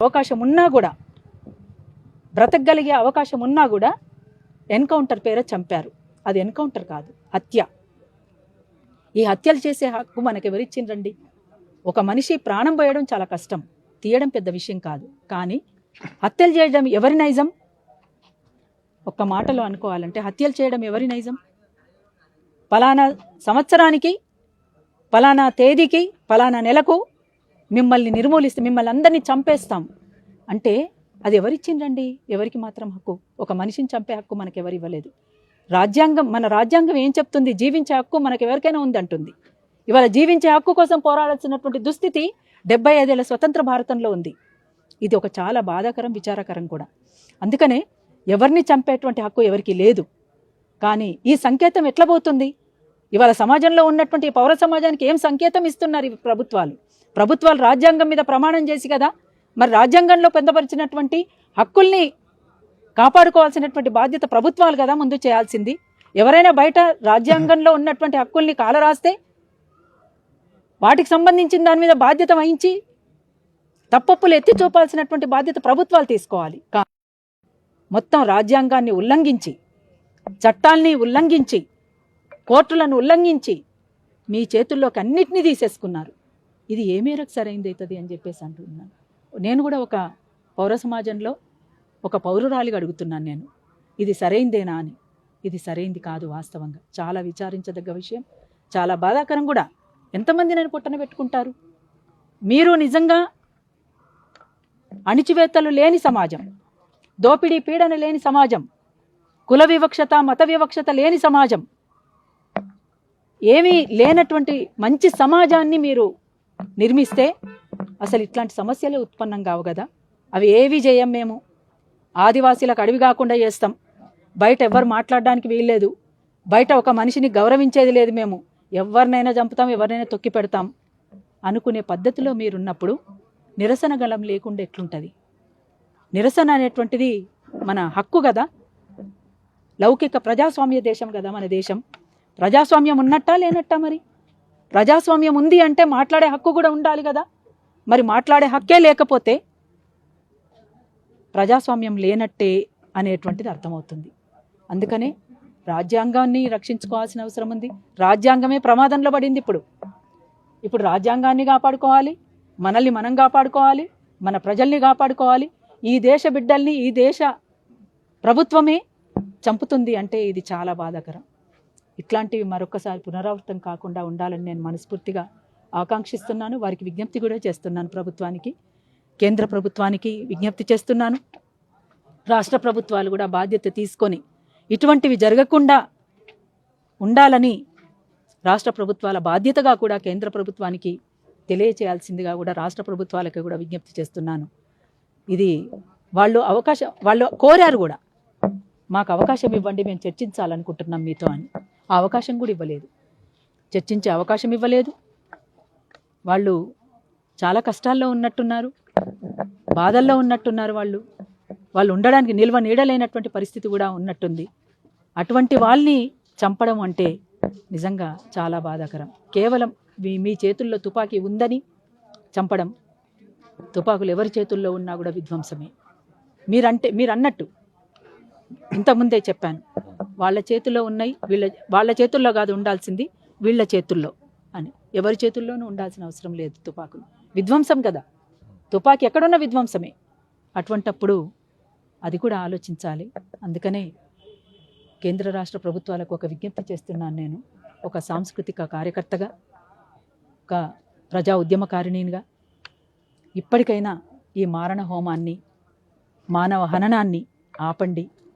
అవకాశం ఉన్నా కూడా, బ్రతకగలిగే అవకాశం ఉన్నా కూడా ఎన్కౌంటర్ పేర చంపారు. అది ఎన్కౌంటర్ కాదు, హత్య. ఈ హత్యలు చేసే హక్కు మనకు ఎవరిచ్చిండ్రండి? ఒక మనిషి ప్రాణం పోయడం చాలా కష్టం, తీయడం పెద్ద విషయం కాదు. కానీ హత్యలు చేయడం ఎవరి నైజం? ఒక్క మాటలో అనుకోవాలంటే హత్యలు చేయడం ఎవరి నైజం? పలానా సంవత్సరానికి, పలానా తేదీకి, పలానా నెలకు మిమ్మల్ని నిర్మూలిస్తే, మిమ్మల్ని అందరినీ చంపేస్తాం అంటే అది ఎవరిచ్చిండ్రండి? ఎవరికి మాత్రం హక్కు? ఒక మనిషిని చంపే హక్కు మనకు ఎవరు ఇవ్వలేదు. రాజ్యాంగం, మన రాజ్యాంగం ఏం చెప్తుంది? జీవించే హక్కు మనకు ఎవరికైనా ఉంది అంటుంది. ఇవాళ జీవించే హక్కు కోసం పోరాడాల్సినటువంటి దుస్థితి 75 ఏళ్ల స్వతంత్ర భారతంలో ఉంది. ఇది ఒక చాలా బాధాకరం, విచారకరం కూడా. అందుకనే ఎవరిని చంపేటువంటి హక్కు ఎవరికి లేదు. కానీ ఈ సంకేతం ఎట్లా పోతుంది? ఇవాళ సమాజంలో ఉన్నటువంటి పౌర సమాజానికి ఏం సంకేతం ఇస్తున్నారు ఈ ప్రభుత్వాలు? రాజ్యాంగం మీద ప్రమాణం చేసి కదా, మరి రాజ్యాంగంలో పొందపరిచినటువంటి హక్కుల్ని కాపాడుకోవాల్సినటువంటి బాధ్యత ప్రభుత్వాలు కదా ముందు చేయాల్సింది. ఎవరైనా బయట రాజ్యాంగంలో ఉన్నటువంటి హక్కుల్ని కాలరాస్తే వాటికి సంబంధించిన దాని మీద బాధ్యత వహించి తప్పప్పులు ఎత్తి చూపాల్సినటువంటి బాధ్యత ప్రభుత్వాలు తీసుకోవాలి. మొత్తం రాజ్యాంగాన్ని ఉల్లంఘించి, చట్టాల్ని ఉల్లంఘించి, కోర్టులను ఉల్లంఘించి మీ చేతుల్లోకి అన్నిటినీ తీసేసుకున్నారు. ఇది ఏ మేరకు సరైంది అవుతుంది అని చెప్పేసి అంటున్నాను. నేను కూడా ఒక పౌర సమాజంలో ఒక పౌరురాలిగా అడుగుతున్నాను నేను, ఇది సరైందేనా అని. ఇది సరైంది కాదు. వాస్తవంగా చాలా విచారించదగ్గ విషయం, చాలా బాధాకరం కూడా. ఎంతమంది నేను పొట్టన పెట్టుకుంటారు? మీరు నిజంగా అణిచివేతలు లేని సమాజం, దోపిడీ పీడన లేని సమాజం, కుల వివక్షత, మత వివక్షత లేని సమాజం, ఏమీ లేనటువంటి మంచి సమాజాన్ని మీరు నిర్మిస్తే అసలు ఇట్లాంటి సమస్యలే ఉత్పన్నం కావు కదా. అవి ఏవి చేయం మేము. ఆదివాసీలకు అడవి కాకుండా చేస్తాం, బయట ఎవరు మాట్లాడడానికి వీల్లేదు, బయట ఒక మనిషిని గౌరవించేది లేదు, మేము ఎవరినైనా చంపుతాం, ఎవరినైనా తొక్కి పెడతాం అనుకునే పద్ధతిలో మీరున్నప్పుడు నిరసన గలం లేకుండా ఎట్లుంటుంది? నిరసన అనేటువంటిది మన హక్కు కదా. లౌకిక ప్రజాస్వామ్య దేశం కదా మన దేశం. ప్రజాస్వామ్యం ఉన్నట్టా లేనట్టా? మరి ప్రజాస్వామ్యం ఉంది అంటే మాట్లాడే హక్కు కూడా ఉండాలి కదా. మరి మాట్లాడే హక్కే లేకపోతే ప్రజాస్వామ్యం లేనట్టే అనేటువంటిది అర్థమవుతుంది. అందుకనే రాజ్యాంగాన్ని రక్షించుకోవాల్సిన అవసరం ఉంది. రాజ్యాంగమే ప్రమాదంలో పడింది. ఇప్పుడు రాజ్యాంగాన్ని కాపాడుకోవాలి, మనల్ని మనం కాపాడుకోవాలి, మన ప్రజల్ని కాపాడుకోవాలి. ఈ దేశ బిడ్డల్ని ఈ దేశ ప్రభుత్వమే చంపుతుంది అంటే ఇది చాలా బాధాకరం. ఇట్లాంటివి మరొకసారి పునరావృతం కాకుండా ఉండాలని నేను మనస్ఫూర్తిగా ఆకాంక్షిస్తున్నాను. వారికి విజ్ఞప్తి కూడా చేస్తున్నాను. ప్రభుత్వానికి, కేంద్ర ప్రభుత్వానికి విజ్ఞప్తి చేస్తున్నాను. రాష్ట్ర ప్రభుత్వాలు కూడా బాధ్యత తీసుకొని ఇటువంటివి జరగకుండా ఉండాలని రాష్ట్ర ప్రభుత్వాల బాధ్యతగా కూడా కేంద్ర ప్రభుత్వానికి తెలియచేయాల్సిందిగా కూడా రాష్ట్ర ప్రభుత్వాలకు కూడా విజ్ఞప్తి చేస్తున్నాను. ఇది వాళ్ళు కోరారు కూడా, మాకు అవకాశం ఇవ్వండి, మేము చర్చించాలనుకుంటున్నాం మీతో అని. ఆ అవకాశం కూడా ఇవ్వలేదు, చర్చించే అవకాశం ఇవ్వలేదు. వాళ్ళు చాలా కష్టాల్లో ఉన్నట్టున్నారు, బాధల్లో ఉన్నట్టున్నారు. వాళ్ళు ఉండడానికి నిల్వ నీడలేనటువంటి పరిస్థితి కూడా ఉన్నట్టుంది. అటువంటి వాళ్ళని చంపడం అంటే నిజంగా చాలా బాధాకరం. కేవలం మీ చేతుల్లో తుపాకీ ఉందని చంపడం, తుపాకులు ఎవరి చేతుల్లో ఉన్నా కూడా విధ్వంసమే. మీరు అన్నట్టు ఇంతకుముందే చెప్పాను, వాళ్ళ చేతుల్లో ఉన్నాయి, వాళ్ళ చేతుల్లో కాదు ఉండాల్సింది, వీళ్ళ చేతుల్లో అని. ఎవరి చేతుల్లోనూ ఉండాల్సిన అవసరం లేదు. తుపాకులు విధ్వంసం కదా, తుపాకీ ఎక్కడున్న విధ్వంసమే. అటువంటప్పుడు అది కూడా ఆలోచించాలి. అందుకనే కేంద్ర రాష్ట్ర ప్రభుత్వాలకు ఒక విజ్ఞప్తి చేస్తున్నాను నేను. ఒక సాంస్కృతిక కార్యకర్తగా, ఒక ప్రజా ఉద్యమకారిణిగా ఇప్పటికైనా ఈ మారణ హోమాన్ని, మానవ హననాన్ని ఆపండి.